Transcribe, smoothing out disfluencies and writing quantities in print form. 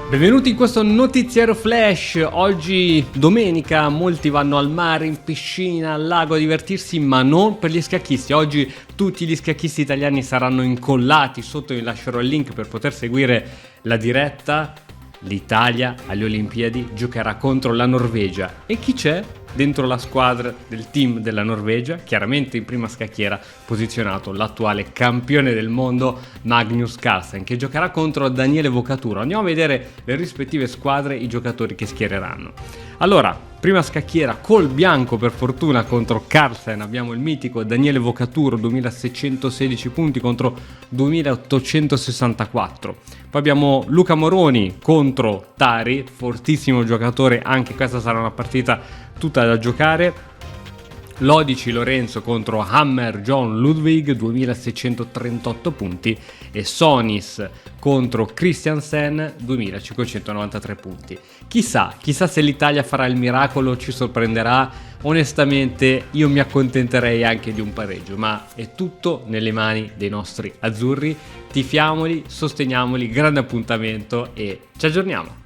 Benvenuti in questo notiziero flash. Oggi domenica, molti vanno al mare, in piscina, al lago a divertirsi, ma non per gli scacchisti. Oggi tutti gli scacchisti italiani saranno incollati. Sotto vi lascerò il link per poter seguire la diretta. L'Italia alle Olimpiadi giocherà contro la Norvegia. E chi c'è dentro la squadra del team della Norvegia? Chiaramente in prima scacchiera posizionato l'attuale campione del mondo Magnus Carlsen, che giocherà contro Daniele Vocaturo. Andiamo a vedere le rispettive squadre, i giocatori che schiereranno. Allora, prima scacchiera col bianco per fortuna contro Carlsen abbiamo il mitico Daniele Vocaturo, 2616 punti contro 2864. Poi abbiamo Luca Moroni contro Tari, fortissimo giocatore, anche questa sarà una partita tutta da giocare. Lodici Lorenzo contro Hammer John Ludwig, 2638 punti, e Sonis contro Christiansen, 2593 punti. Chissà se l'Italia farà il miracolo, ci sorprenderà. Onestamente io mi accontenterei anche di un pareggio, ma è tutto nelle mani dei nostri azzurri. Tifiamoli, sosteniamoli, grande appuntamento e ci aggiorniamo.